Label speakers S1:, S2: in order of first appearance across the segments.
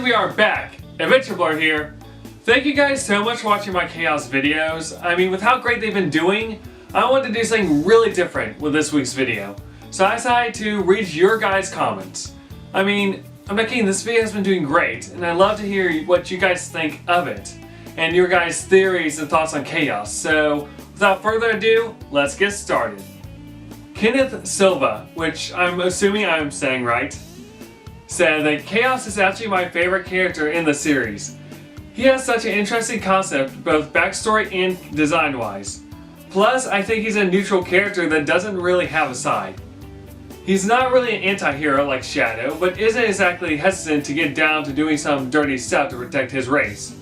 S1: we are back. AdventureBlur here. Thank you guys so much for watching my Chaos videos. I mean, with how great they've been doing, I wanted to do something really different with this week's video. So I decided to read your guys' comments. I mean, I'm not kidding, this video has been doing great, and I'd love to hear what you guys think of it, and your guys' theories and thoughts on Chaos. So, without further ado, let's get started. Kenneth Silva, which I'm assuming I'm saying right, said that Chaos is actually my favorite character in the series. He has such an interesting concept, both backstory and design-wise. Plus, I think he's a neutral character that doesn't really have a side. He's not really an anti-hero like Shadow, but isn't exactly hesitant to get down to doing some dirty stuff to protect his race.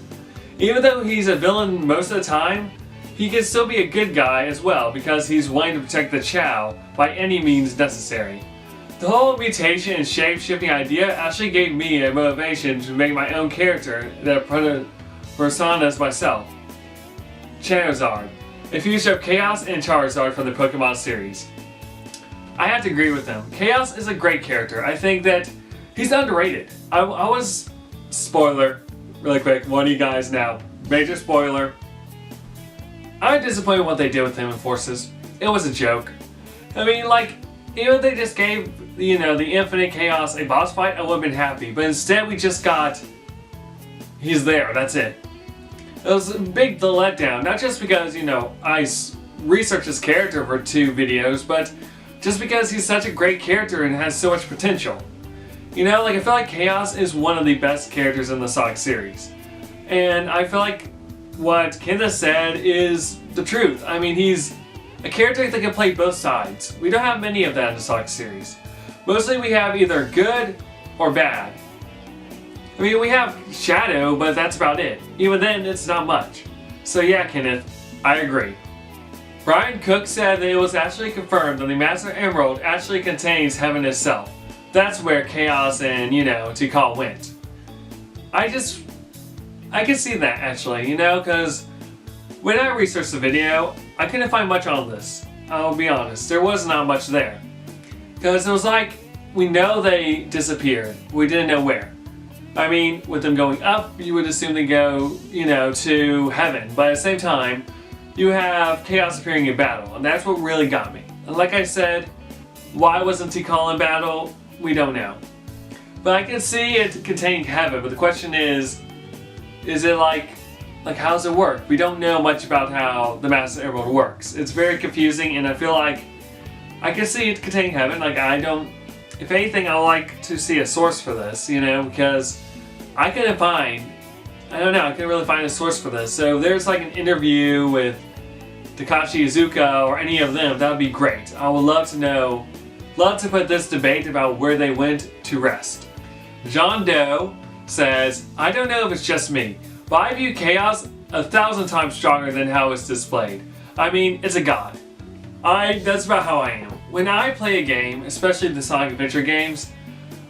S1: Even though he's a villain most of the time, he can still be a good guy as well because he's willing to protect the Chow by any means necessary. The whole mutation and shape-shifting idea actually gave me a motivation to make my own character that personas myself. Charizard, a fusion of Chaos and Charizard from the Pokemon series. I have to agree with him. Chaos is a great character. I think that he's underrated. I was, spoiler, really quick, one of you guys now, major spoiler. I'm disappointed with what they did with him in Forces. It was a joke. I mean, like, even if they just gave, you know, the Infinite Chaos a boss fight, I would have been happy. But instead we just got, he's there, that's it. It was a big letdown, not just because, you know, I researched his character for 2 videos, but just because he's such a great character and has so much potential. You know, like, I feel like Chaos is one of the best characters in the Sonic series. And I feel like what Kenneth said is the truth. I mean, he's a character that can play both sides. We don't have many of that in the Sonic series. Mostly we have either good or bad. I mean, we have Shadow, but that's about it. Even then, it's not much. So yeah, Kenneth, I agree. Brian Cooke said that it was actually confirmed that the Master Emerald actually contains heaven itself. That's where Chaos and, you know, Tikal went. I can see that actually, you know, because when I researched the video, I couldn't find much on this. I'll be honest, there was not much there. Because it was like, we know they disappeared, we didn't know where. I mean, with them going up, you would assume they go, you know, to heaven. But at the same time, you have Chaos appearing in battle, and that's what really got me. And like I said, why wasn't Tikal in battle? We don't know. But I can see it containing heaven, but the question is it like how does it work? We don't know much about how the Master Emerald works. It's very confusing, and I feel like I can see it containing heaven. Like, if anything, I would like to see a source for this, you know, because I couldn't find, I couldn't really find a source for this. So if there's like an interview with Takashi Iizuka or any of them, that would be great. I would love to know, love to put this debate about where they went to rest. John Doe says, I don't know if it's just me, but I view Chaos 1,000 times stronger than how it's displayed. I mean, it's a god. That's about how I am. When I play a game, especially the Sonic Adventure games,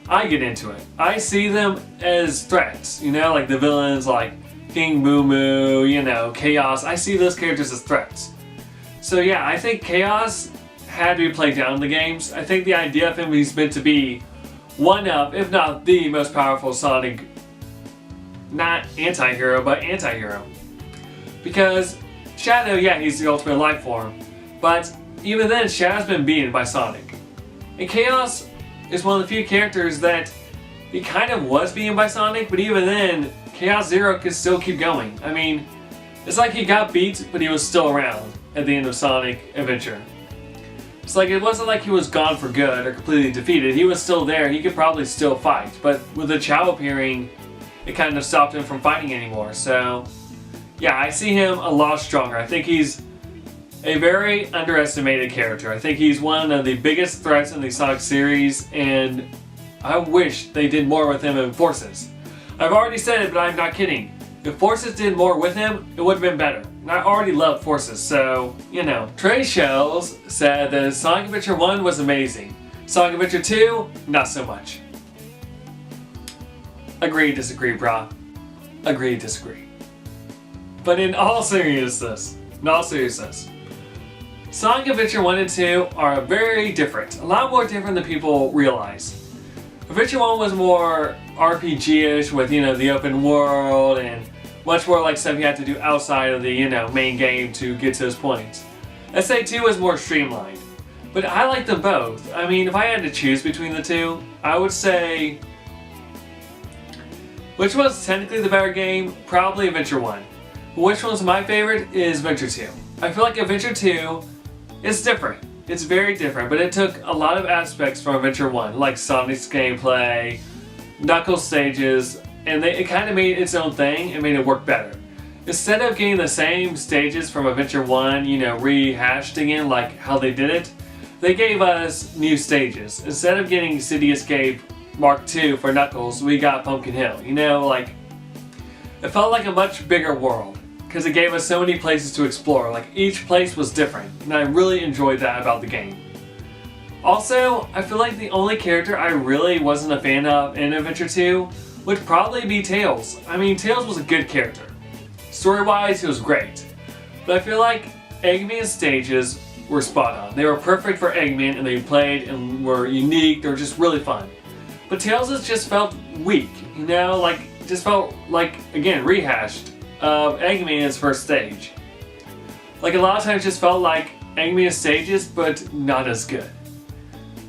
S1: I get into it. I see them as threats, you know, like the villains like King Moo Moo, you know, Chaos. I see those characters as threats. So yeah, I think Chaos had to be played down in the games. I think the idea of him, he's meant to be one of, if not the most powerful Sonic, not anti-hero, but anti-hero. Because Shadow, yeah, he's the ultimate life form, but even then, Shadow's been beaten by Sonic. And Chaos is one of the few characters that he kind of was beaten by Sonic, but even then, Chaos Zero could still keep going. I mean, it's like he got beat, but he was still around at the end of Sonic Adventure. It's like, it wasn't like he was gone for good or completely defeated. He was still there, he could probably still fight, but with the Chow appearing, it kind of stopped him from fighting anymore. So, yeah, I see him a lot stronger. I think he's a very underestimated character. I think he's one of the biggest threats in the Sonic series, and I wish they did more with him in Forces. I've already said it, but I'm not kidding. If Forces did more with him, it would have been better. And I already love Forces, so, you know. Trey Shells said that Sonic Adventure 1 was amazing. Sonic Adventure 2, not so much. Agree, disagree, brah. Agree, disagree. But in all seriousness, Sonic Adventure 1 and 2 are very different. A lot more different than people realize. Adventure 1 was more RPG-ish with, the open world and much more like stuff you had to do outside of the, main game to get to those points. SA2 was more streamlined, but I like them both. I mean, if I had to choose between the two, I would say, which one's technically the better game? Probably Adventure 1. But which one's my favorite is Adventure 2. I feel like Adventure 2 is different. It's very different, but it took a lot of aspects from Adventure 1, like Sonic's gameplay, Knuckles stages, and it kind of made its own thing and made it work better. Instead of getting the same stages from Adventure 1, rehashed again like how they did it, they gave us new stages. Instead of getting City Escape Mark II for Knuckles, we got Pumpkin Hill. It felt like a much bigger world, because it gave us so many places to explore. Like, each place was different, and I really enjoyed that about the game. Also, I feel like the only character I really wasn't a fan of in Adventure 2 would probably be Tails. I mean, Tails was a good character. Story-wise, he was great. But I feel like Eggman's stages were spot on. They were perfect for Eggman, and they played and were unique. They were just really fun. But Tails' just felt weak, just felt like, again, rehashed of Eggman's first stage. Like, a lot of times just felt like Eggman's stages, but not as good.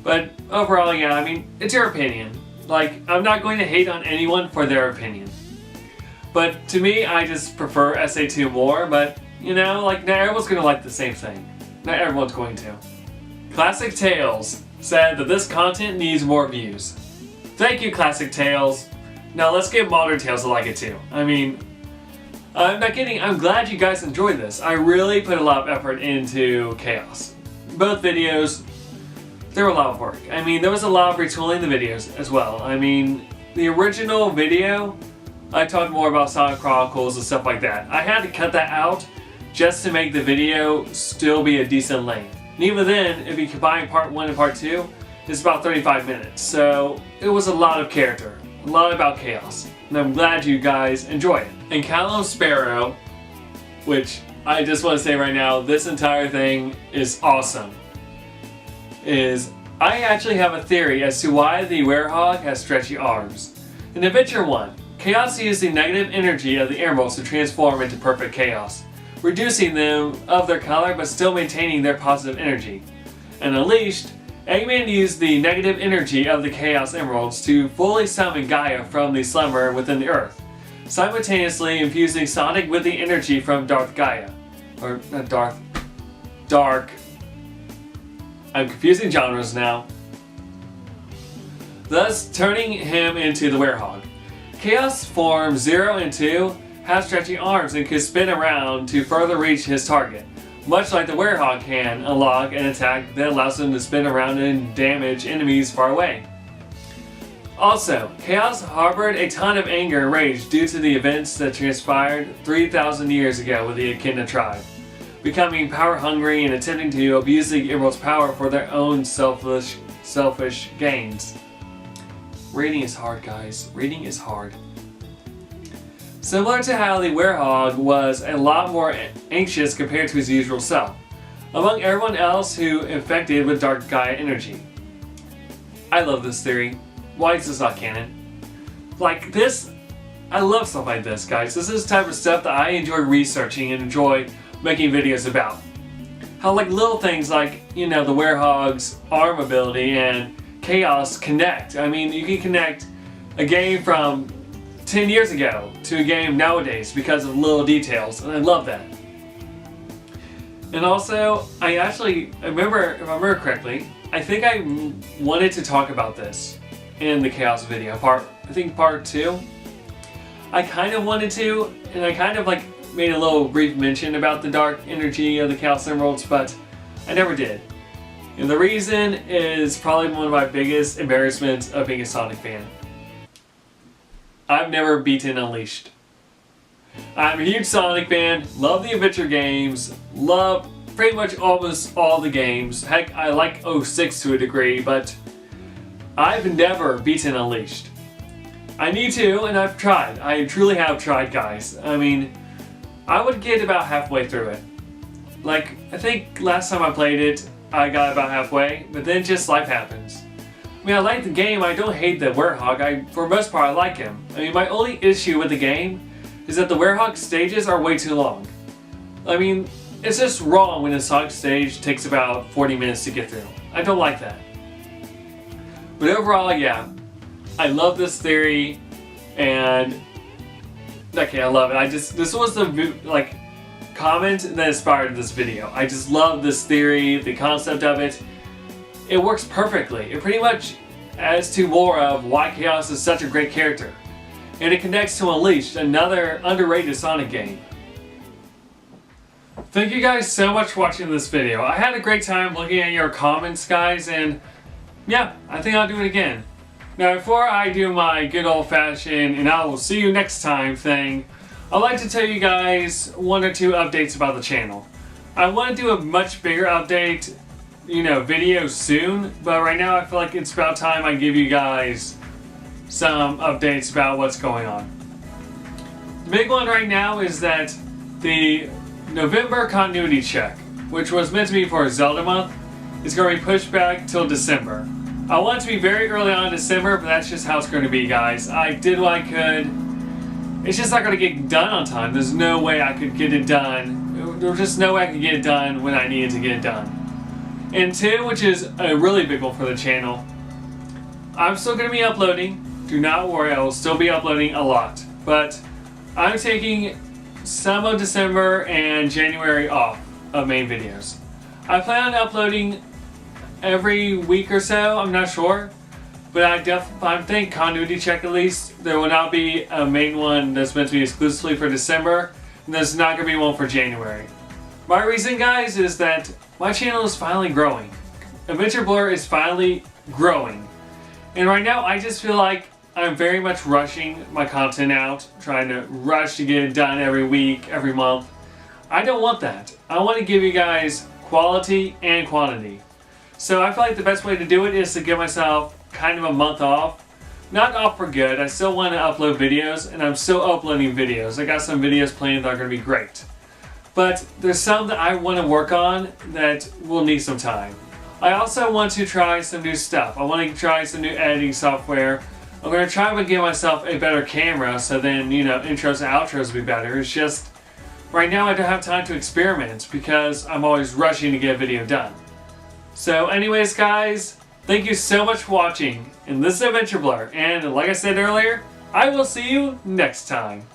S1: But overall, yeah, I mean, it's your opinion. Like, I'm not going to hate on anyone for their opinion. But to me, I just prefer SA2 more, but, not everyone's going to like the same thing. Not everyone's going to. Classic Tales said that this content needs more views. Thank you, Classic Tales. Now let's get Modern Tales to like it too. I mean, I'm not kidding, I'm glad you guys enjoyed this. I really put a lot of effort into Chaos. Both videos, they were a lot of work. I mean, there was a lot of retooling the videos as well. I mean, the original video, I talked more about Sonic Chronicles and stuff like that. I had to cut that out just to make the video still be a decent length. And even then, if you combine part 1 and part 2, it's about 35 minutes. So it was a lot of character, a lot about Chaos. And I'm glad you guys enjoy it. And Callum Sparrow, which I just want to say right now, this entire thing is awesome. I actually have a theory as to why the Werehog has stretchy arms. In Adventure 1, Chaos used the negative energy of the emeralds to transform into perfect chaos, reducing them of their color but still maintaining their positive energy. And Unleashed, Eggman used the negative energy of the Chaos Emeralds to fully summon Gaia from the slumber within the Earth, simultaneously infusing Sonic with the energy from Dark. I'm confusing genres now. Thus turning him into the Werehog. Chaos Form 0 and 2 have stretchy arms and could spin around to further reach his target, much like the Werehog can unlock an attack that allows him to spin around and damage enemies far away. Also, Chaos harbored a ton of anger and rage due to the events that transpired 3,000 years ago with the Echidna tribe, becoming power-hungry and attempting to abuse the Emerald's power for their own selfish gains. Reading is hard, guys. Reading is hard. Similar to how the Werehog was a lot more anxious compared to his usual self, among everyone else who infected with Dark Gaia energy. I love this theory. Why is this not canon? Like this, I love stuff like this, guys. This is the type of stuff that I enjoy researching and enjoy making videos about. How like little things like, the Werehog's arm ability and Chaos connect. I mean, you can connect a game from 10 years ago to a game nowadays because of little details, and I love that. And also, I remember, if I remember correctly, I think I wanted to talk about this in the Chaos video, part 2. I kind of wanted to, and I kind of made a little brief mention about the dark energy of the Chaos Emeralds, but I never did. And the reason is probably one of my biggest embarrassments of being a Sonic fan. I've never beaten Unleashed. I'm a huge Sonic fan, love the adventure games, love pretty much almost all the games. Heck, I like 06 to a degree, but I've never beaten Unleashed. I need to, and I've tried. I truly have tried, guys. I mean, I would get about halfway through it. I think last time I played it, I got about halfway, but then just life happens. I mean, I like the game. I don't hate the Werehog. For the most part, I like him. I mean, my only issue with the game is that the Werehog stages are way too long. I mean, it's just wrong when a Sonic stage takes about 40 minutes to get through. I don't like that. But overall, yeah, I love this theory, and okay, I love it. This was the comment that inspired this video. I just love this theory, the concept of it. It works perfectly. It pretty much adds to more of why Chaos is such a great character. And it connects to Unleashed, another underrated Sonic game. Thank you guys so much for watching this video. I had a great time looking at your comments, guys, and yeah, I think I'll do it again. Now, before I do my good old-fashioned and I will see you next time thing, I'd like to tell you guys 1 or 2 updates about the channel. I want to do a much bigger update, video soon, but right now I feel like it's about time I give you guys some updates about what's going on. The big one right now is that the November continuity check, which was meant to be for Zelda month, is going to be pushed back till December. I want it to be very early on in December, but that's just how it's going to be, guys. I did what I could. It's just not going to get done on time. There's no way I could get it done. There's just no way I could get it done when I needed to get it done. And 2, which is a really big one for the channel, I'm still going to be uploading. Do not worry, I will still be uploading a lot. But I'm taking some of December and January off of main videos. I plan on uploading every week or so, I'm not sure. But I think continuity check at least, there will not be a main one that's meant to be exclusively for December, and there's not going to be one for January. My reason, guys, is that my channel is finally growing. AdventureBlur is finally growing. And right now, I just feel like I'm very much rushing my content out, trying to rush to get it done every week, every month. I don't want that. I want to give you guys quality and quantity. So I feel like the best way to do it is to give myself kind of a month off. Not off for good. I still want to upload videos, and I'm still uploading videos. I got some videos planned that are going to be great. But there's some that I want to work on that will need some time. I also want to try some new stuff. I want to try some new editing software. I'm going to try to give myself a better camera so then, intros and outros will be better. It's just, right now I don't have time to experiment because I'm always rushing to get a video done. So anyways, guys, thank you so much for watching. And this is AdventureBlur, and like I said earlier, I will see you next time.